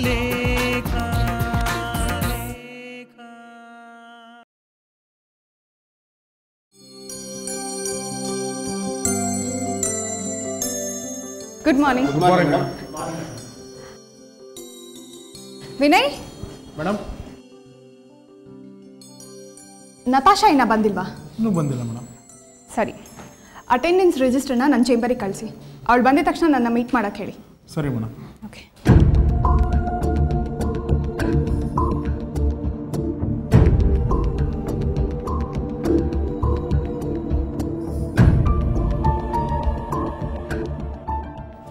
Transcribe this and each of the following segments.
ಲೇಖ. Good morning. Good morning madam. Vinay madam, Natasha ಇನ್ನೂ ಬಂದಿಲ್ವಾ? ಇನ್ನೂ ಬಂದಿಲ್ಲ ಮೇಡಮ್. ಸರಿ, ಅಟೆಂಡೆನ್ಸ್ ರಿಜಿಸ್ಟರ್ನ ನನ್ನ ಚೇಂಬರಿಗೆ ಕಳಿಸಿ. ಅವಳು ಬಂದಿದ ತಕ್ಷಣ ನನ್ನ ಮೀಟ್ ಮಾಡೋಕ್ಕೆ ಹೇಳಿ. ಸರಿ ಮೇಡಮ್. ಓಕೆ.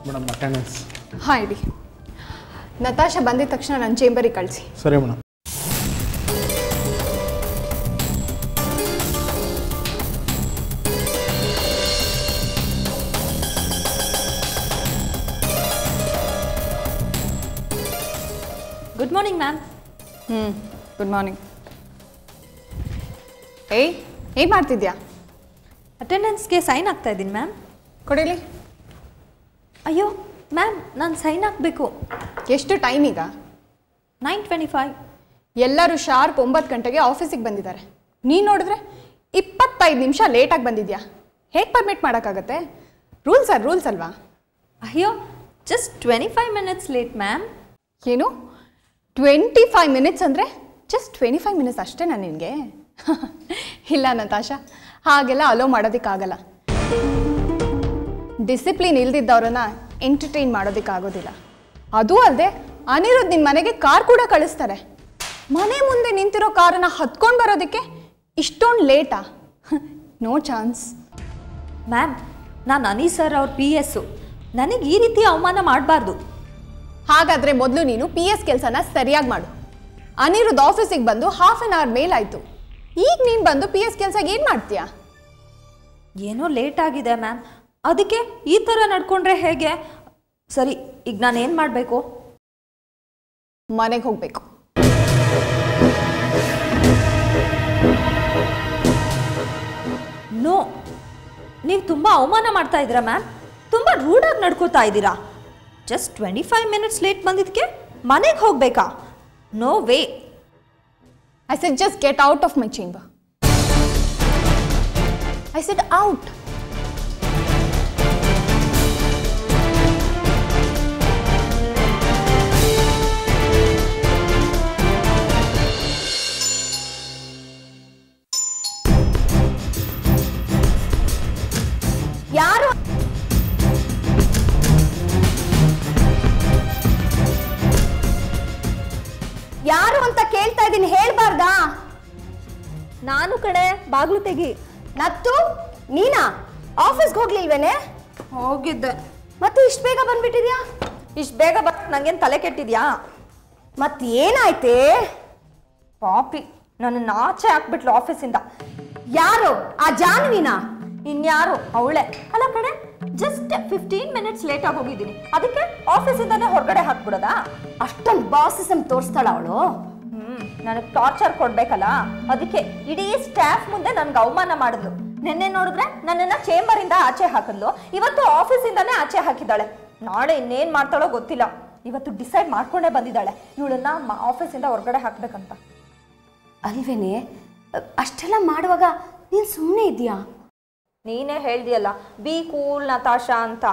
Madam attendance. ಹಾಂ ಇಡಿ. ನತಾಶಾ ಬಂದಿದ ತಕ್ಷಣ ನನ್ನ ಚೇಂಬರಿಗೆ ಕಳಿಸಿ. ಸರಿ madam. Good morning ma'am. Good morning. ಏಯ್, ಏನು ಮಾಡ್ತಿದ್ಯಾ? ಅಟೆಂಡೆನ್ಸ್ಗೆ ಸೈನ್ ಆಗ್ತಾ ಇದ್ದೀನಿ ಮ್ಯಾಮ್. ಕೊಡಿಲಿ. ಅಯ್ಯೋ ಮ್ಯಾಮ್, ನಾನು ಸೈನ್ ಹಾಕಬೇಕು. ಎಷ್ಟು ಟೈಮ್ ಈಗ? 9:25. ಎಲ್ಲರೂ ಶಾರ್ಪ್ 9 ಗಂಟೆಗೆ ಆಫೀಸಿಗೆ ಬಂದಿದ್ದಾರೆ. ನೀನು ನೋಡಿದ್ರೆ 25 ನಿಮಿಷ ಲೇಟಾಗಿ ಬಂದಿದ್ಯಾ. ಹೇಗೆ ಪರ್ಮಿಟ್ ಮಾಡೋಕ್ಕಾಗತ್ತೆ? ರೂಲ್ಸ್ ಅಲ್ವಾ? ಅಯ್ಯೋ, ಜಸ್ಟ್ 25 ಮಿನಿಟ್ಸ್ ಲೇಟ್ ಮ್ಯಾಮ್. ಏನು 25 ಮಿನಿಟ್ಸ್ ಅಂದರೆ ಜಸ್ಟ್ 25 ಮಿನಿಟ್ಸ್ ಅಷ್ಟೇನಾ ನಿನಗೆ? ಇಲ್ಲ ನತಾಶಾ, ಹಾಗೆಲ್ಲ ಅಲೋ ಮಾಡೋದಕ್ಕಾಗಲ್ಲ. ಡಿಸಿಪ್ಲಿನ್ ಇಲ್ದಿದ್ದವ್ರನ್ನ ಎಂಟರ್ಟೈನ್ ಮಾಡೋದಕ್ಕಾಗೋದಿಲ್ಲ. ಅದೂ ಅಲ್ಲದೆ ಅನಿರುದ್ಧ್ ನಿನ್ನ ಮನೆಗೆ ಕಾರ್ ಕೂಡ ಕಳಿಸ್ತಾರೆ. ಮನೆ ಮುಂದೆ ನಿಂತಿರೋ ಕಾರನ್ನು ಹತ್ಕೊಂಡು ಬರೋದಕ್ಕೆ ಇಷ್ಟೊಂದು ಲೇಟಾ? No chance. ಮ್ಯಾಮ್, ನಾನು ಅನಿ ಸರ್ ಅವ್ರ PS. ನನಗೆ ಈ ರೀತಿ ಅವಮಾನ ಮಾಡಬಾರ್ದು. ಹಾಗಾದರೆ ಮೊದಲು ನೀನು PS ಕೆಲಸನ ಸರಿಯಾಗಿ ಮಾಡು. ಅನಿರುದ್ಧ್ ಆಫೀಸಿಗೆ ಬಂದು ಹಾಫ್ ಆನ್ ಅವರ್ ಮೇಲಾಯಿತು. ಈಗ ನೀನು ಬಂದು PS ಕೆಲಸ ಏನು ಮಾಡ್ತೀಯಾ? ಏನೋ ಲೇಟ್ ಆಗಿದೆ ಮ್ಯಾಮ್, ಅದಕ್ಕೆ ಈ ಥರ ನಡ್ಕೊಂಡ್ರೆ ಹೇಗೆ? ಸರಿ, ಈಗ ನಾನು ಏನು ಮಾಡಬೇಕು? ಮನೆಗೆ ಹೋಗಬೇಕು. ನೋ, ನೀವು ತುಂಬ ಅವಮಾನ ಮಾಡ್ತಾ ಇದ್ದೀರಾ ಮ್ಯಾಮ್. ತುಂಬ ರೂಡಾಗಿ ನಡ್ಕೋತಾ ಇದ್ದೀರಾ. ಜಸ್ಟ್ 25 ಮಿನಿಟ್ಸ್ ಲೇಟ್ ಬಂದಿದ್ದಕ್ಕೆ ಮನೆಗೆ ಹೋಗಬೇಕಾ? No way. I said just get out of my chamber. I said out. ಯಾರು ಯಾರು ಅಂತ ಕೇಳ್ತಾ ಇದ್ದೀನಿ, ಹೇಳ್ಬಾರ್ದಾ? ನಾನು ಕಡೆ ಬಾಗ್ಲು ತೆಗಿ. ನತ್ತು ನೀನಾ? ಆಫೀಸ್ಗೆ ಹೋಗ್ಲಿಲ್ವೇನೆ? ಹೋಗಿದ್ದೆ. ಮತ್ತೆ ಇಷ್ಟು ಬೇಗ ಬಂದ್ಬಿಟ್ಟಿದ್ಯಾ? ಇಷ್ಟು ಬೇಗ ನಂಗೇನು ತಲೆ ಕೆಟ್ಟಿದ್ಯಾ? ಮತ್ತೆ ಏನಾಯ್ತೆ? ಪಾಪಿ ನನ್ನ ಆಚೆ ಹಾಕ್ಬಿಟ್ಲು ಆಫೀಸಿಂದ. ಯಾರು? ಆ ಜಾನ್ವಿನಾ? ಇನ್ಯಾರು? ಅವಳೆ. ಅಲ್ಲ ಕಡೆ, ಜಸ್ಟ್ 15 ಮಿನಿಟ್ಸ್ ಲೇಟ್ ಆಗಿ ಹೋಗಿದ್ದೀನಿ, ಅದಕ್ಕೆ ಆಫೀಸಿಂದಾನೇ ಹೊರಗಡೆ ಹಾಕ್ಬಿಡೋದಾ? ಅಷ್ಟೊಂದು ಬಾಸಿಸಮ್ ತೋರಿಸ್ತಾಳ ಅವಳು. ನನಗೆ ಟಾರ್ಚರ್ ಕೊಡ್ಬೇಕಲ್ಲ, ಅದಕ್ಕೆ ಇಡೀ ಸ್ಟಾಫ್ ಮುಂದೆ ನನ್ಗೆ ಅವಮಾನ ಮಾಡಿದ್ಲು. ನಿನ್ನೆ ನೋಡಿದ್ರೆ ನನ್ನನ್ನ ಚೇಂಬರಿಂದ ಆಚೆ ಹಾಕಿದ್ಲು, ಇವತ್ತು ಆಫೀಸಿಂದಾನೇ ಆಚೆ ಹಾಕಿದ್ದಾಳೆ. ನಾಳೆ ಇನ್ನೇನ್ ಮಾಡ್ತಾಳೋ ಗೊತ್ತಿಲ್ಲ. ಇವತ್ತು ಡಿಸೈಡ್ ಮಾಡ್ಕೊಂಡೇ ಬಂದಿದ್ದಾಳೆ ಇವಳನ್ನ ಆಫೀಸಿಂದ ಹೊರಗಡೆ ಹಾಕ್ಬೇಕಂತ. ಅಲ್ವೇನೆ, ಅಷ್ಟೆಲ್ಲ ಮಾಡುವಾಗ ನೀನು ಸುಮ್ಮನೆ ಇದೆಯಾ? ನೀನೇ ಹೇಳ್ದಿಯಲ್ಲ, ಬಿ ಕೂಲ್ ನತಾಶಾ ಅಂತ.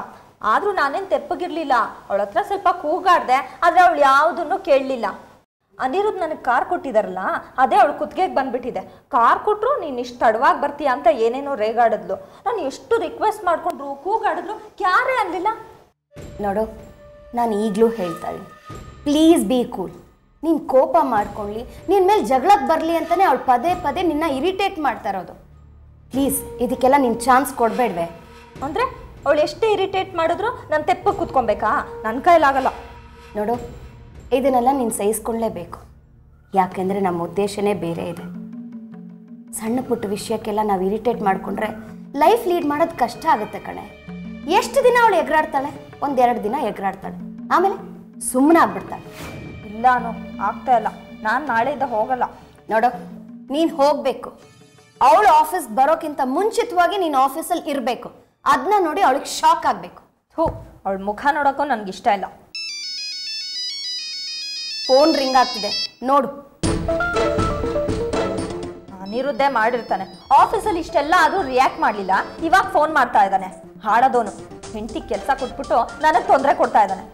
ಆದ್ರೂ ನಾನೇನು ತೆಪ್ಪಗಿರ್ಲಿಲ್ಲ. ಅವಳ ಹತ್ರ ಸ್ವಲ್ಪ ಕೂಗಾಡ್ದೆ, ಆದ್ರೆ ಅವಳು ಯಾವುದನ್ನು ಕೇಳಲಿಲ್ಲ. ಅನಿರುದ್ಧ್ ನನಗೆ ಕಾರ್ ಕೊಟ್ಟಿದಾರಲ್ಲ, ಅದೇ ಅವಳು ಕುತ್ತಿಗೆಗೆ ಬಂದ್ಬಿಟ್ಟಿದೆ. ಕಾರ್ ಕೊಟ್ಟರು ನೀನು ಇಷ್ಟು ತಡವಾಗಿ ಬರ್ತೀಯ ಅಂತ ಏನೇನೋ ರೇಗಾಡಿದ್ಲು. ನಾನು ಎಷ್ಟು ರಿಕ್ವೆಸ್ಟ್ ಮಾಡ್ಕೊಂಡ್ರು, ಕೂಗಾಡಿದ್ರು, ಕ್ಯಾರೇ ಅನ್ನಲಿಲ್ಲ. ನೋಡು, ನಾನು ಈಗಲೂ ಹೇಳ್ತಾ ಇದ್ದೀನಿ, ಪ್ಲೀಸ್ ಬಿ ಕೂಲ್. ನೀನು ಕೋಪ ಮಾಡ್ಕೊಳ್ಳಿ, ನಿನ್ನ ಮೇಲೆ ಜಗಳಕ್ಕೆ ಬರಲಿ ಅಂತಲೇ ಅವಳು ಪದೇ ಪದೇ ನಿನ್ನ ಇರಿಟೇಟ್ ಮಾಡ್ತಾ ಇರೋದು. ಪ್ಲೀಸ್ ಇದಕ್ಕೆಲ್ಲ ನೀನು ಚಾನ್ಸ್ ಕೊಡಬೇಡ್ವೆ. ಅಂದರೆ ಅವಳು ಎಷ್ಟೇ ಇರಿಟೇಟ್ ಮಾಡಿದ್ರು ನಾನು ತೆಪ್ಪಗೆ ಕೂತ್ಕೊಬೇಕಾ? ನನ್ನ ಕೈಲಾಗಲ್ಲ. ನೋಡು, ಇದನ್ನೆಲ್ಲ ನೀನು ಸಹಿಸ್ಕೊಳ್ಳೇಬೇಕು. ಯಾಕೆಂದರೆ ನಮ್ಮ ಉದ್ದೇಶನೇ ಬೇರೆ ಇದೆ. ಸಣ್ಣ ಪುಟ್ಟ ವಿಷಯಕ್ಕೆಲ್ಲ ನಾವು ಇರಿಟೇಟ್ ಮಾಡಿಕೊಂಡ್ರೆ ಲೈಫ್ ಲೀಡ್ ಮಾಡೋದು ಕಷ್ಟ ಆಗುತ್ತೆ ಕಣೆ. ಎಷ್ಟು ದಿನ ಅವಳು ಎಗರಾಡ್ತಾಳೆ? 1-2 ದಿನ ಎಗರಾಡ್ತಾಳೆ, ಆಮೇಲೆ ಸುಮ್ಮನೆ ಆಗ್ಬಿಡ್ತಾಳೆ. ಇಲ್ಲ ಆಗ್ತಾ ಇಲ್ಲ, ನಾನು ನಾಳೆಯಿಂದ ಹೋಗಲ್ಲ. ನೋಡು, ನೀನು ಹೋಗಬೇಕು. ಅವಳು ಆಫೀಸ್ ಬರೋಕ್ಕಿಂತ ಮುಂಚಿತವಾಗಿ ನೀನು ಆಫೀಸಲ್ಲಿ ಇರಬೇಕು. ಅದನ್ನ ನೋಡಿ ಅವಳಿಗೆ ಶಾಕ್ ಆಗಬೇಕು. ಅವಳ ಮುಖ ನೋಡೋಕ್ಕೂ ನನಗಿಷ್ಟ ಇಲ್ಲ. ಫೋನ್ ರಿಂಗ್ ಆಗ್ತಿದೆ ನೋಡು. ಅನಿರುದ್ಧೇ ಮಾಡಿರ್ತಾನೆ. ಆಫೀಸಲ್ಲಿ ಇಷ್ಟೆಲ್ಲ ಆದ್ರೂ ರಿಯಾಕ್ಟ್ ಮಾಡಲಿಲ್ಲ, ಇವಾಗ ಫೋನ್ ಮಾಡ್ತಾ ಇದ್ದಾನೆ. ಹಾಳೋದೋನು ಹೆಂಡತಿ ಕೆಲಸ ಕೊಟ್ಬಿಟ್ಟು ನನಗೆ ತೊಂದರೆ ಕೊಡ್ತಾ ಇದ್ದಾನೆ.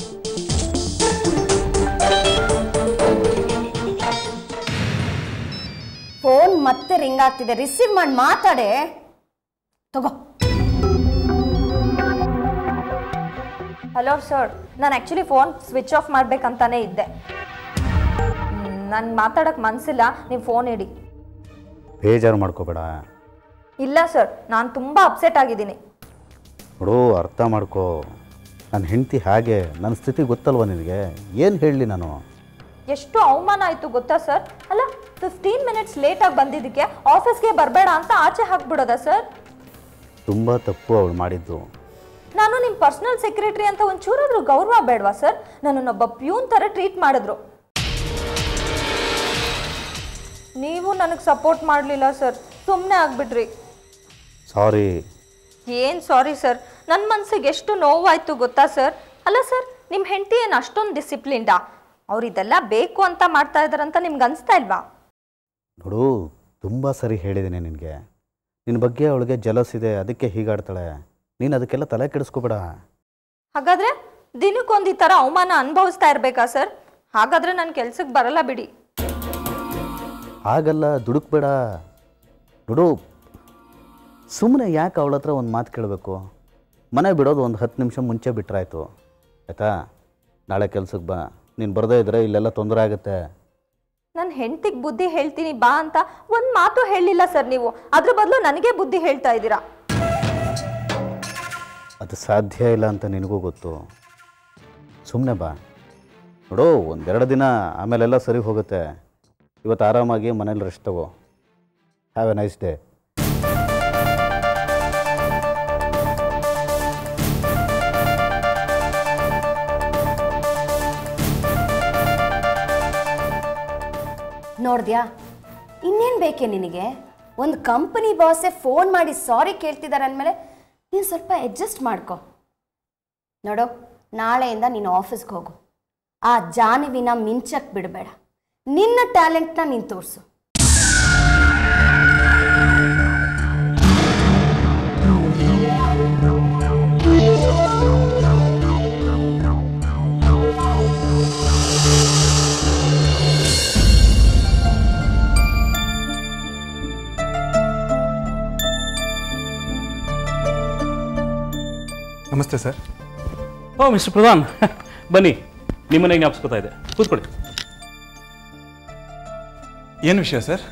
ಫೋನ್ ಮತ್ತೆ ರಿಂಗ್ ಆಗ್ತಿದೆ, ರಿಸೀವ್ ಮಾಡಿ ಮಾತಾಡೆ. ತಗೋ. ಹಲೋ ಸರ್, ನಾನು ಆ್ಯಕ್ಚುಲಿ ಫೋನ್ ಸ್ವಿಚ್ ಆಫ್ ಮಾಡ್ಬೇಕಂತಾನೆ ಇದ್ದೆ. ನಾನು ಮಾತಾಡೋಕ್ಕೆ ಮನಸ್ಸಿಲ್ಲ, ನೀವು ಫೋನ್ ಇಡಿ. ಬೇಜಾರು ಮಾಡ್ಕೋಬೇಡ. ಇಲ್ಲ ಸರ್, ನಾನು ತುಂಬ ಅಪ್ಸೆಟ್ ಆಗಿದ್ದೀನಿ. ನೋಡು, ಅರ್ಥ ಮಾಡ್ಕೋ. ನನ್ನ ಹೆಂಡತಿ ಹಾಗೆ, ನನ್ನ ಸ್ಥಿತಿ ಗೊತ್ತಲ್ವ ನಿನಗೆ. ಏನು ಹೇಳಲಿ ನಾನು? ಎಷ್ಟು ಅವಮಾನ ಆಯಿತು ಗೊತ್ತಾ ಸರ್? ಅಲ್ಲ, 15 ಮಿನಿಟ್ಸ್ ಲೇಟಾಗಿ ಬಂದಿದ್ದಕ್ಕೆ ಆಫೀಸ್ಗೆ ಬರಬೇಡ ಅಂತ ಆಚೆ ಹಾಕ್ಬಿಡೋದಾ ಸರ್? ತುಂಬ ತಪ್ಪು ಅವಳು ಮಾಡಿದ್ದು. ನಾನು ನಿಮ್ಮ ಪರ್ಸನಲ್ ಸೆಕ್ರೆಟರಿ ಅಂತ ಒಂಚೂರಾದ್ರೂ ಗೌರವ ಬೇಡವಾ ಸರ್? ನನ್ನನ್ನೊಬ್ಬ ಪ್ಯೂನ್ ಥರ ಟ್ರೀಟ್ ಮಾಡಿದ್ರು. ನೀವು ನನಗೆ ಸಪೋರ್ಟ್ ಮಾಡಲಿಲ್ಲ ಸರ್, ಸುಮ್ಮನೆ ಆಗಿಬಿಟ್ರಿ. ಸಾರಿ. ಏನು ಸಾರಿ ಸರ್? ನನ್ನ ಮನಸ್ಸಿಗೆ ಎಷ್ಟು ನೋವಾಯಿತು ಗೊತ್ತಾ ಸರ್? ಅಲ್ಲ ಸರ್, ನಿಮ್ಮ ಹೆಂಡತಿ ಏನು ಅಷ್ಟೊಂದು ಡಿಸಿಪ್ಲಿನ್ಡಾ? ಅವ್ರು ಇದೆಲ್ಲ ಬೇಕು ಅಂತ ಮಾಡ್ತಾ ಇದ್ದಾರಂತ ನಿಮ್ಗೆ ಅನಿಸ್ತಾ ಇಲ್ವಾ? ನೋಡು, ತುಂಬ ಸರಿ ಹೇಳಿದ್ದೀನಿ ನಿನಗೆ. ನಿನ್ನ ಬಗ್ಗೆ ಅವಳಿಗೆ ಜಲಸ್ ಇದೆ, ಅದಕ್ಕೆ ಹೀಗಾಡ್ತಾಳೆ. ನೀನು ಅದಕ್ಕೆಲ್ಲ ತಲೆ ಕೆಡಿಸ್ಕೋಬೇಡ. ಹಾಗಾದರೆ ದಿನಕ್ಕೊಂದು ಈ ಥರ ಅವಮಾನ ಅನುಭವಿಸ್ತಾ ಇರಬೇಕಾ ಸರ್? ಹಾಗಾದರೆ ನನ್ನ ಕೆಲ್ಸಕ್ಕೆ ಬರಲ್ಲ ಬಿಡಿ. ಹಾಗಲ್ಲ, ದುಡುಕ್ಬೇಡ. ನೋಡು, ಸುಮ್ಮನೆ ಯಾಕೆ ಅವಳ ಹತ್ರ ಒಂದು ಮಾತು ಕೇಳಬೇಕು? ಮನೆ ಬಿಡೋದು ಒಂದು 10 ನಿಮಿಷ ಮುಂಚೆ ಬಿಟ್ರಾಯ್ತು, ಆಯಿತಾ? ನಾಳೆ ಕೆಲ್ಸಕ್ಕೆ ಬಾ. ನೀನು ಬರದೇ ಇದ್ದರೆ ಇಲ್ಲೆಲ್ಲ ತೊಂದರೆ ಆಗುತ್ತೆ. ನನ್ನ ಹೆಂಡತಿಗೆ ಬುದ್ಧಿ ಹೇಳ್ತೀನಿ ಬಾ ಅಂತ ಒಂದು ಮಾತು ಹೇಳಿಲ್ಲ ಸರ್ ನೀವು. ಅದ್ರ ಬದಲು ನನಗೆ ಬುದ್ಧಿ ಹೇಳ್ತಾ ಇದ್ದೀರಾ. ಅದು ಸಾಧ್ಯ ಇಲ್ಲ ಅಂತ ನಿನಗೂ ಗೊತ್ತು. ಸುಮ್ಮನೆ ಬಾ. ನೋಡು, 1-2 ದಿನ ಆಮೇಲೆಲ್ಲ ಸರಿ ಹೋಗುತ್ತೆ. ಇವತ್ತು ಆರಾಮಾಗಿ ಮನೇಲಿ ರೆಸ್ಟ್ ತಗೋ. Have a nice day. ನೋಡ್ದ್ಯಾ, ಇನ್ನೇನು ಬೇಕೇ ನಿನಗೆ? ಒಂದು ಕಂಪನಿ ಬಾಸೇ ಫೋನ್ ಮಾಡಿ ಸಾರಿ ಕೇಳ್ತಿದ್ದಾರೆ ಅಂದಮೇಲೆ ನೀನು ಸ್ವಲ್ಪ ಅಡ್ಜಸ್ಟ್ ಮಾಡ್ಕೊ. ನೋಡು, ನಾಳೆಯಿಂದ ನೀನು ಆಫೀಸ್ಗೆ ಹೋಗು. ಆ ಜಾನ್ವಿನ ಮಿಂಚಕ್ಕೆ ಬಿಡಬೇಡ. ನಿನ್ನ ಟ್ಯಾಲೆಂಟ್ನ ನೀನು ತೋರಿಸು. ನಮಸ್ತೆ ಸರ್. ಓ ಮಿಸ್ಟರ್ ಪ್ರಧಾನ್, ಬನ್ನಿ. ನಿಮ್ಮನೆ ಜ್ಞಾಪಿಸ್ಕೊತಾ ಇದೆ, ಕೂತ್ಕೊಳ್ಳಿ. ಏನು ವಿಷಯ ಸರ್?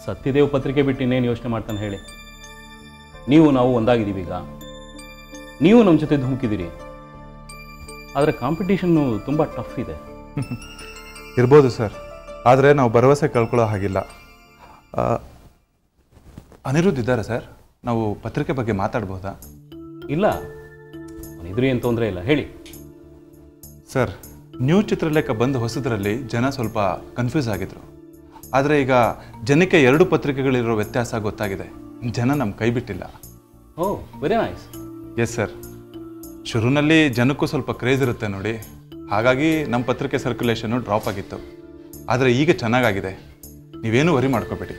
ಸತ್ಯದೇವ್ ಪತ್ರಿಕೆ ಬಿಟ್ಟು ಇನ್ನೇನು ಯೋಚನೆ ಮಾಡ್ತಾನೆ ಹೇಳಿ. ನಾವು ಒಂದಾಗಿದ್ದೀವಿ ಈಗ. ನೀವು ನಮ್ಮ ಜೊತೆ ಧುಮುಕಿದ್ದೀರಿ. ಆದರೆ ಕಾಂಪಿಟೇಷನ್ನು ತುಂಬ ಟಫ್ ಇದೆ. ಇರ್ಬೋದು ಸರ್, ಆದರೆ ನಾವು ಭರವಸೆ ಕಳ್ಕೊಳ್ಳೋ ಹಾಗಿಲ್ಲ. ಅನಿರುದ್ಧ್ ಇದ್ದಾರೆ ಸರ್, ನಾವು ಪತ್ರಿಕೆ ಬಗ್ಗೆ ಮಾತಾಡ್ಬೋದಾ? ಇಲ್ಲ, ಅವನಿದ್ರೂ ಏನು ತೊಂದರೆ ಇಲ್ಲ, ಹೇಳಿ. ಸರ್, ನ್ಯೂಸ್ ಚಿತ್ರಲೇಖ ಬಂದು ಹೊಸದರಲ್ಲಿ ಜನ ಸ್ವಲ್ಪ ಕನ್ಫ್ಯೂಸ್ ಆಗಿದ್ರು. ಆದರೆ ಈಗ ಜನಕ್ಕೆ 2 ಪತ್ರಿಕೆಗಳಿರೋ ವ್ಯತ್ಯಾಸ ಗೊತ್ತಾಗಿದೆ. ಜನ ನಮ್ಮ ಕೈ ಬಿಟ್ಟಿಲ್ಲ. ಓ, ವೆರಿ ನೈಸ್. ಎಸ್ ಸರ್, ಶುರುನಲ್ಲಿ ಜನಕ್ಕೂ ಸ್ವಲ್ಪ ಕ್ರೇಜ್ ಇರುತ್ತೆ ನೋಡಿ, ಹಾಗಾಗಿ ನಮ್ಮ ಪತ್ರಿಕೆ ಸರ್ಕ್ಯುಲೇಷನ್ನು ಡ್ರಾಪ್ ಆಗಿತ್ತು. ಆದರೆ ಈಗ ಚೆನ್ನಾಗಾಗಿದೆ, ನೀವೇನೂ ವರಿ ಮಾಡ್ಕೋಬೇಡಿ.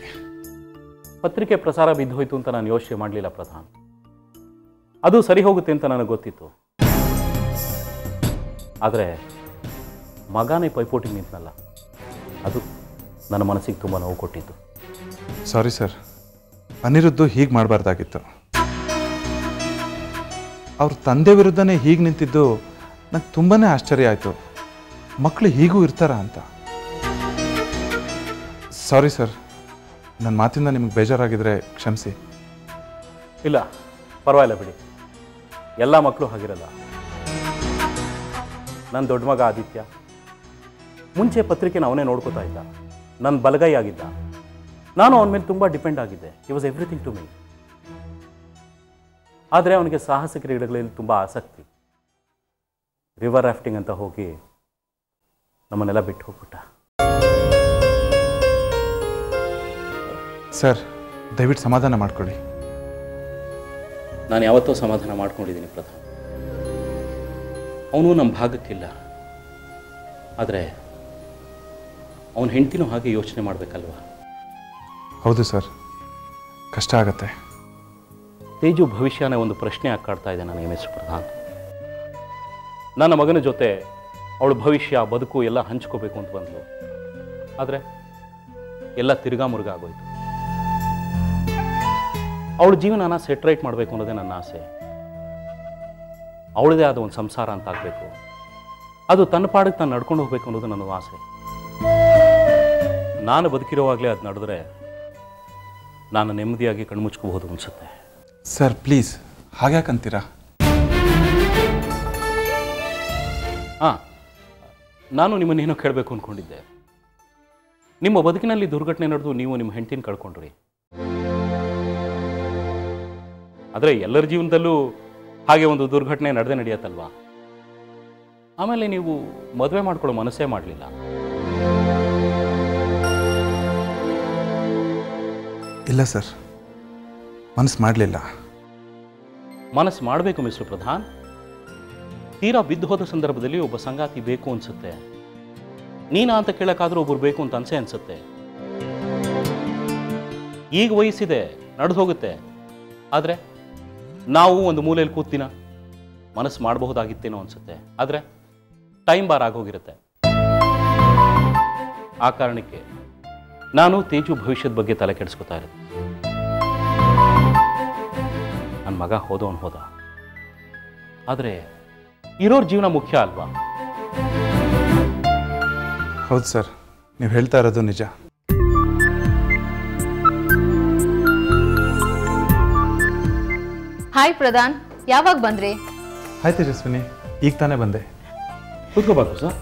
ಪತ್ರಿಕೆ ಪ್ರಸಾರ ಬಿದ್ದು ಹೋಯ್ತು ಅಂತ ನಾನು ಯೋಚನೆ ಮಾಡಲಿಲ್ಲ ಪ್ರಧಾನ್. ಅದು ಸರಿ ಹೋಗುತ್ತೆ ಅಂತ ನನಗೆ ಗೊತ್ತಿತ್ತು. ಆದರೆ ಮಗನೇ ಪೈಪೋಟಿ ನಿಂತನಲ್ಲ, ಅದು ನನ್ನ ಮನಸ್ಸಿಗೆ ತುಂಬ ನೋವು ಕೊಟ್ಟಿತ್ತು. ಸಾರಿ ಸರ್, ಅನಿರುದ್ಧು ಹೀಗೆ ಮಾಡಬಾರ್ದಾಗಿತ್ತು. ಅವ್ರ ತಂದೆ ವಿರುದ್ಧನೇ ಹೀಗೆ ನಿಂತಿದ್ದು ನಂಗೆ ತುಂಬಾ ಆಶ್ಚರ್ಯ ಆಯಿತು. ಮಕ್ಕಳು ಹೀಗೂ ಇರ್ತಾರ ಅಂತ. ಸಾರಿ ಸರ್, ನನ್ನ ಮಾತಿಂದ ನಿಮಗೆ ಬೇಜಾರಾಗಿದ್ದರೆ ಕ್ಷಮಿಸಿ. ಇಲ್ಲ, ಪರವಾಗಿಲ್ಲ ಬಿಡಿ. ಎಲ್ಲ ಮಕ್ಕಳು ಹಾಗಿರಲ್ಲ. ನನ್ನ ದೊಡ್ಡ ಮಗ ಆದಿತ್ಯ ಮುಂಚೆ ಪತ್ರಿಕೆನ ಅವನೇ ನೋಡ್ಕೋತಾ ಇದ್ದ. ನನ್ನ ಬಲಗೈ ಆಗಿದ್ದ. ನಾನು ಅವನ ಮೇಲೆ ತುಂಬ ಡಿಪೆಂಡ್ ಆಗಿದ್ದೆ. He was everything to me. ಆದರೆ ಅವನಿಗೆ ಸಾಹಸ ಕ್ರೀಡೆಗಳಲ್ಲಿ ತುಂಬ ಆಸಕ್ತಿ. ರಿವರ್ ರಾಫ್ಟಿಂಗ್ ಅಂತ ಹೋಗಿ ನಮ್ಮನ್ನೆಲ್ಲ ಬಿಟ್ಟು ಹೋಗ್ಬಿಟ್ಟ. ಸರ್, ದಯವಿಟ್ಟು ಸಮಾಧಾನ ಮಾಡ್ಕೊಳ್ಳಿ. ನಾನು ಯಾವತ್ತೂ ಸಮಾಧಾನ ಮಾಡ್ಕೊಂಡಿದ್ದೀನಿ ಪ್ರಧಾನ್. ಅವನು ನಮ್ಮ ಭಾಗಕ್ಕಿಲ್ಲ. ಆದರೆ ಅವನ ಹೆಂಡತಿನೂ ಹಾಗೆ ಯೋಚನೆ ಮಾಡಬೇಕಲ್ವಾ? ಹೌದು ಸರ್, ಕಷ್ಟ ಆಗತ್ತೆ. ತೇಜು ಭವಿಷ್ಯನೇ ಒಂದು ಪ್ರಶ್ನೆ ಕಾಡ್ತಾ ಇದೆ ನನ್ನ MS ಪ್ರಧಾನ್. ನನ್ನ ಮಗನ ಜೊತೆ ಅವಳು ಭವಿಷ್ಯ ಬದುಕು ಎಲ್ಲ ಹಂಚ್ಕೋಬೇಕು ಅಂತ ಬಂದ್ಲು. ಆದರೆ ಎಲ್ಲ ತಿರ್ಗಾ ಮುರುಗ ಆಗೋಯ್ತು. ಅವಳ ಜೀವನನ ಸೆಟ್ರೈಟ್ ಮಾಡಬೇಕು ಅನ್ನೋದೇ ನನ್ನ ಆಸೆ. ಅವಳದೇ ಆದ ಒಂದು ಸಂಸಾರ ಅಂತ ಆಗಬೇಕು. ಅದು ತನ್ನ ಪಾಡಿಗೆ ತಾನು ನಡ್ಕೊಂಡು ಹೋಗ್ಬೇಕು ಅನ್ನೋದು ನನ್ನ ಆಸೆ. ನಾನು ಬದುಕಿರೋವಾಗಲೇ ಅದು ನಡೆದ್ರೆ ನಾನು ನೆಮ್ಮದಿಯಾಗಿ ಕಣ್ಮುಚ್ಕೋಬಹುದು ಅನಿಸುತ್ತೆ. ಸರ್ ಪ್ಲೀಸ್, ಹಾಗ್ಯಾಕಂತೀರಾ? ನಾನು ನಿಮ್ಮನ್ನೇನೋ ಕೇಳಬೇಕು ಅಂದ್ಕೊಂಡಿದ್ದೆ. ನಿಮ್ಮ ಬದುಕಿನಲ್ಲಿ ದುರ್ಘಟನೆ ನಡೆದು ನೀವು ನಿಮ್ಮ ಹೆಂಡತಿನ ಕಳ್ಕೊಂಡ್ರಿ. ಆದರೆ ಎಲ್ಲರ ಜೀವನದಲ್ಲೂ ಹಾಗೆ ಒಂದು ದುರ್ಘಟನೆ ನಡೆಯತ್ತಲ್ವಾ? ಆಮೇಲೆ ನೀವು ಮದುವೆ ಮಾಡ್ಕೊಳ್ಳೋ ಮನಸ್ಸೇ ಮಾಡಲಿಲ್ಲ. ಇಲ್ಲ ಸರ್, ಮನಸ್ಸು ಮಾಡಲಿಲ್ಲ. ಮನಸ್ಸು ಮಾಡಬೇಕು ಮಿಸ್ಟರ್ ಪ್ರಧಾನ್. ತೀರಾ ಬಿದ್ದು ಹೋದ ಸಂದರ್ಭದಲ್ಲಿ ಒಬ್ಬ ಸಂಗಾತಿ ಬೇಕು ಅನ್ಸುತ್ತೆ. ನೀನಾ ಅಂತ ಕೇಳಕ್ಕಾದ್ರೂ ಒಬ್ಬರು ಬೇಕು ಅಂತ ಅನ್ಸುತ್ತೆ. ಈಗ ವಯಸ್ಸಿದೆ, ನಡೆದು ಹೋಗುತ್ತೆ. ಆದರೆ ನಾವು ಒಂದು ಮೂಲೆಯಲ್ಲಿ ಕೂತಿನ ಮನಸ್ಸು ಮಾಡಬಹುದಾಗಿತ್ತೇನೋ ಅನ್ಸುತ್ತೆ. ಆದರೆ ಟೈಮ್ ಬಾರ್ ಆಗೋಗಿರುತ್ತೆ. ಆ ಕಾರಣಕ್ಕೆ ನಾನು ತೇಜು ಭವಿಷ್ಯದ ಬಗ್ಗೆ ತಲೆ ಕೆಡಿಸ್ಕೊತಾ ಇರೋದು. ನನ್ನ ಮಗ ಹೋದವನು ಹೋದ, ಆದರೆ ಇರೋರ ಜೀವನ ಮುಖ್ಯ ಅಲ್ವಾ? ಹೌದು ಸರ್, ನೀವು ಹೇಳ್ತಾ ಇರೋದು ನಿಜ. ಹಾಯ್ ಪ್ರಧಾನ್, ಯಾವಾಗ ಬಂದ್ರಿ? ಹಾಯ್ ತೇಜಸ್ವಿನಿ, ಈಗ ತಾನೇ ಬಂದೆ. ಕೂತ್ಕೋಬಾರ್ದು ಸರ್.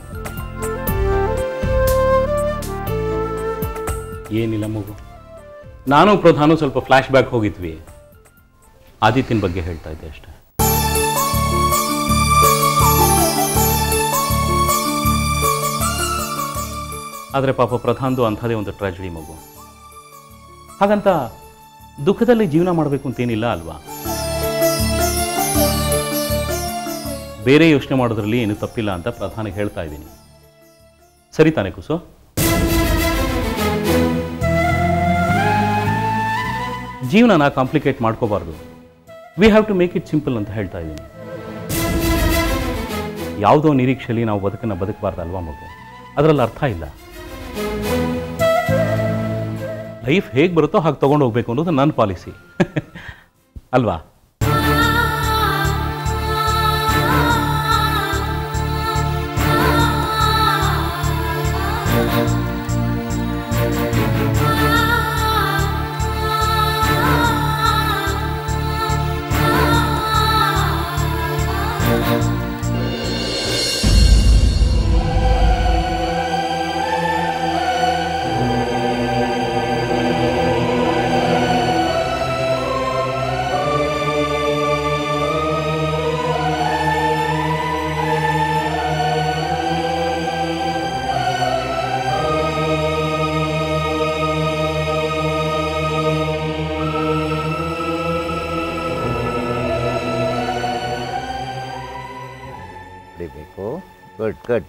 ಏನಿಲ್ಲ ಮಗು, ನಾನು ಪ್ರಧಾನ ಸ್ವಲ್ಪ ಫ್ಲ್ಯಾಶ್ ಬ್ಯಾಕ್ ಹೋಗಿದ್ವಿ. ಆದಿತ್ಯನ ಬಗ್ಗೆ ಹೇಳ್ತಾ ಇದ್ದೆ ಅಷ್ಟೇ. ಆದರೆ ಪಾಪ ಪ್ರಧಾನ್ದು ಅಂಥದೇ ಒಂದು ಟ್ರಾಜಿಡಿ ಮಗು. ಹಾಗಂತ ದುಃಖದಲ್ಲಿ ಜೀವನ ಮಾಡಬೇಕು ಅಂತೇನಿಲ್ಲ ಅಲ್ವಾ? ಬೇರೆ ಯೋಚನೆ ಮಾಡೋದ್ರಲ್ಲಿ ಏನು ತಪ್ಪಿಲ್ಲ ಅಂತ ಪ್ರಧಾನಿಗೆ ಹೇಳ್ತಾ ಇದ್ದೀನಿ. ಸರಿ ತಾನೇ ಕುಸು? ಜೀವನನ ಕಾಂಪ್ಲಿಕೇಟ್ ಮಾಡ್ಕೋಬಾರ್ದು. We have to make it simple ಅಂತ ಹೇಳ್ತಾ ಇದ್ದೀನಿ. ಯಾವುದೋ ನಿರೀಕ್ಷೆಯಲ್ಲಿ ನಾವು ಬದುಕನ್ನು ಬದುಕಬಾರ್ದಲ್ವಾ ಮಗು? ಅದರಲ್ಲಿ ಅರ್ಥ ಇಲ್ಲ. ಲೈಫ್ ಹೇಗೆ ಬರುತ್ತೋ ಹಾಗೆ ತೊಗೊಂಡು ಹೋಗ್ಬೇಕು ಅನ್ನೋದು ನನ್ನ ಪಾಲಿಸಿ ಅಲ್ವಾ?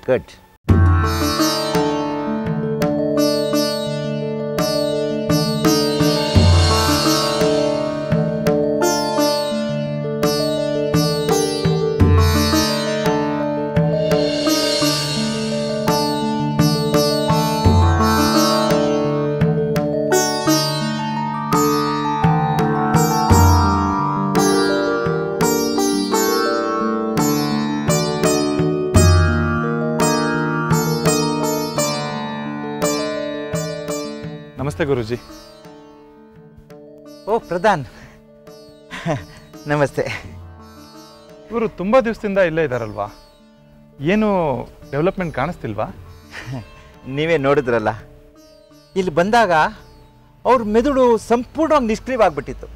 Good. ನಮಸ್ತೆ ಗುರುಜಿ. ಓ ಪ್ರಧಾನ್, ನಮಸ್ತೆ. ಇವರು ತುಂಬ ದಿವಸದಿಂದ ಇಲ್ಲೇ ಇದ್ದಾರಲ್ವಾ? ಏನು ಡೆವಲಪ್ಮೆಂಟ್ ಕಾಣಿಸ್ತಿಲ್ವಾ? ನೀವೇ ನೋಡಿದ್ರಲ್ಲ, ಇಲ್ಲಿ ಬಂದಾಗ ಅವ್ರ ಮೆದುಳು ಸಂಪೂರ್ಣವಾಗಿ ನಿಷ್ಕ್ರಿಯವಾಗಿಬಿಟ್ಟಿತ್ತು.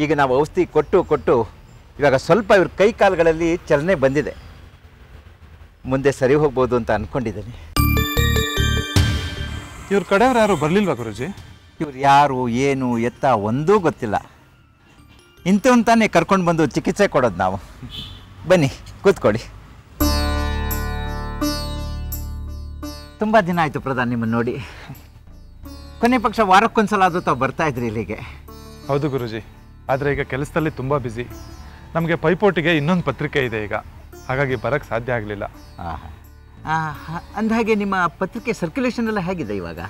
ಈಗ ನಾವು ಔಷಧಿ ಕೊಟ್ಟು ಇವಾಗ ಸ್ವಲ್ಪ ಇವ್ರ ಕೈ ಕಾಲುಗಳಲ್ಲಿ ಚಲನೆ ಬಂದಿದೆ. ಮುಂದೆ ಸರಿ ಹೋಗ್ಬೋದು ಅಂತ ಅಂದ್ಕೊಂಡಿದ್ದೀನಿ. ಇವ್ರ ಕಡೆಯವ್ರು ಯಾರು ಬರಲಿಲ್ವಾ ಗುರುಜಿ? ಇವ್ರು ಯಾರು ಏನು ಎತ್ತ ಒಂದೂ ಗೊತ್ತಿಲ್ಲ. ಇಂಥವ್ನು ತಾನೇ ಕರ್ಕೊಂಡು ಬಂದು ಚಿಕಿತ್ಸೆ ಕೊಡೋದು ನಾವು. ಬನ್ನಿ ಕೂತ್ಕೊಳ್ಳಿ. ತುಂಬ ದಿನ ಆಯಿತು ಪ್ರಧಾನ್ ನಿಮ್ಮನ್ನು ನೋಡಿ. ಕೊನೆ ಪಕ್ಷ ವಾರಕ್ಕೊಂದ್ಸಲ ಆದರೂ ತಾವು ಬರ್ತಾ ಇದ್ರಿ ಇಲ್ಲಿಗೆ. ಹೌದು ಗುರುಜಿ, ಆದರೆ ಈಗ ಕೆಲಸದಲ್ಲಿ ತುಂಬ ಬ್ಯುಸಿ. ನಮಗೆ ಪೈಪೋಟಿಗೆ ಇನ್ನೊಂದು ಪತ್ರಿಕೆ ಇದೆ ಈಗ, ಹಾಗಾಗಿ ಬರೋಕ್ಕೆ ಸಾಧ್ಯ ಆಗಲಿಲ್ಲ. ಅಂದಹಾಗೆ ನಿಮ್ಮ ಪತ್ರಿಕೆ ಸರ್ಕ್ಯುಲೇಷನ್ ಎಲ್ಲ ಹೇಗಿದೆ ಇವಾಗ?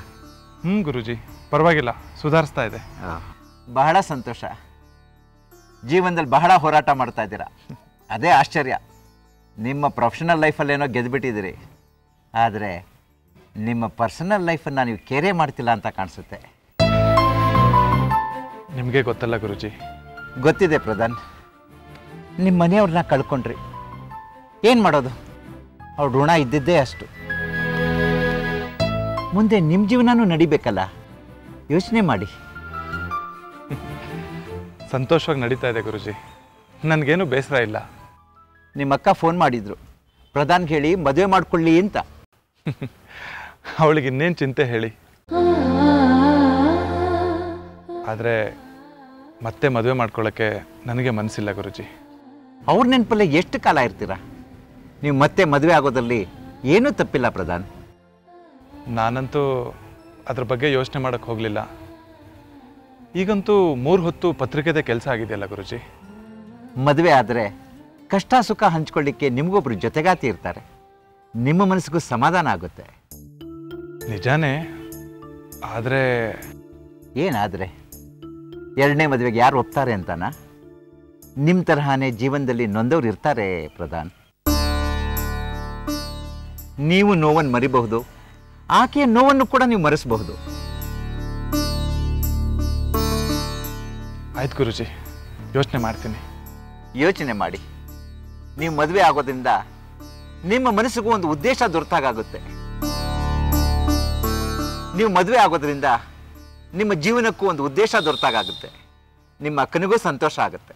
ಗುರುಜಿ, ಪರವಾಗಿಲ್ಲ, ಸುಧಾರಿಸ್ತಾ ಇದೆ. ಬಹಳ ಸಂತೋಷ. ಜೀವನದಲ್ಲಿ ಬಹಳ ಹೋರಾಟ ಮಾಡ್ತಾ ಇದ್ದೀರಾ, ಅದೇ ಆಶ್ಚರ್ಯ. ನಿಮ್ಮ ಪ್ರೊಫೆಷನಲ್ ಲೈಫಲ್ಲೇನೋ ಗೆದ್ದುಬಿಟ್ಟಿದ್ದೀರಿ, ಆದರೆ ನಿಮ್ಮ ಪರ್ಸನಲ್ ಲೈಫನ್ನು ನೀವು ಕೇರೇ ಮಾಡ್ತಿಲ್ಲ ಅಂತ ಕಾಣಿಸುತ್ತೆ. ನಿಮಗೆ ಗೊತ್ತಲ್ಲ ಗುರುಜಿ? ಗೊತ್ತಿದೆ ಪ್ರಧಾನ್. ನಿಮ್ಮ ಮನೆಯವ್ರನ್ನ ಕಳ್ಕೊಂಡ್ರಿ, ಏನು ಮಾಡೋದು? ಅವ್ರ ಋಣ ಇದ್ದಿದ್ದೇ ಅಷ್ಟು. ಮುಂದೆ ನಿಮ್ಮ ಜೀವನನೂ ನಡಿಬೇಕಲ್ಲ, ಯೋಚನೆ ಮಾಡಿ. ಸಂತೋಷವಾಗಿ ನಡೀತಾ ಇದೆ ಗುರುಜಿ, ನನಗೇನು ಬೇಸರ ಇಲ್ಲ. ನಿಮ್ಮ ಅಕ್ಕ ಫೋನ್ ಮಾಡಿದ್ರು, ಪ್ರಧಾನ್ಗೆ ಹೇಳಿ ಮದುವೆ ಮಾಡ್ಕೊಳ್ಳಿ ಅಂತ. ಅವಳಿಗೆ ಇನ್ನೇನು ಚಿಂತೆ ಹೇಳಿ. ಆದರೆ ಮತ್ತೆ ಮದುವೆ ಮಾಡ್ಕೊಳ್ಳೋಕ್ಕೆ ನನಗೆ ಮನಸ್ಸಿಲ್ಲ ಗುರುಜಿ. ಅವ್ರ ನೆನಪಲ್ಲೇ ಎಷ್ಟು ಕಾಲ ಇರ್ತೀರಾ? ನೀವು ಮತ್ತೆ ಮದುವೆ ಆಗೋದ್ರಲ್ಲಿ ಏನೂ ತಪ್ಪಿಲ್ಲ ಪ್ರಧಾನ್. ನಾನಂತೂ ಅದ್ರ ಬಗ್ಗೆ ಯೋಚನೆ ಮಾಡೋಕ್ಕೆ ಹೋಗಲಿಲ್ಲ. ಈಗಂತೂ 3 ಹೊತ್ತು ಪತ್ರಿಕೆದೇ ಕೆಲಸ ಆಗಿದೆಯಲ್ಲ ಗುರುಜಿ. ಮದುವೆ ಆದರೆ ಕಷ್ಟ ಸುಖ ಹಂಚ್ಕೊಳ್ಳಿಕ್ಕೆ ನಿಮಗೊಬ್ರು ಜೊತೆಗಾತಿ ಇರ್ತಾರೆ, ನಿಮ್ಮ ಮನಸ್ಸಿಗೂ ಸಮಾಧಾನ ಆಗುತ್ತೆ. ನಿಜಾನೇ, ಆದರೆ ಏನಾದರೆ 2ನೇ ಮದುವೆಗೆ ಯಾರು ಒಪ್ತಾರೆ ಅಂತಾನ? ನಿಮ್ಮ ತರಹನೇ ಜೀವನದಲ್ಲಿ ನೊಂದವ್ರು ಇರ್ತಾರೆ ಪ್ರಧಾನ್. ನೀವು ನೋವನ್ನು ಮರಿಬಹುದು, ಆಕೆಯ ನೋವನ್ನು ಕೂಡ ನೀವು ಮರೆಸಬಹುದು. ಆಯ್ತು ಗುರುಜಿ, ಯೋಚನೆ ಮಾಡ್ತೀನಿ. ಯೋಚನೆ ಮಾಡಿ. ನೀವು ಮದುವೆ ಆಗೋದ್ರಿಂದ ನಿಮ್ಮ ಮನಸ್ಸಿಗೂ ಒಂದು ಉದ್ದೇಶ ದೊರೆತಾಗುತ್ತೆ. ನೀವು ಮದುವೆ ಆಗೋದ್ರಿಂದ ನಿಮ್ಮ ಜೀವನಕ್ಕೂ ಒಂದು ಉದ್ದೇಶ ದೊರೆತಾಗುತ್ತೆ. ನಿಮ್ಮ ಅಕ್ಕನಿಗೂ ಸಂತೋಷ ಆಗುತ್ತೆ.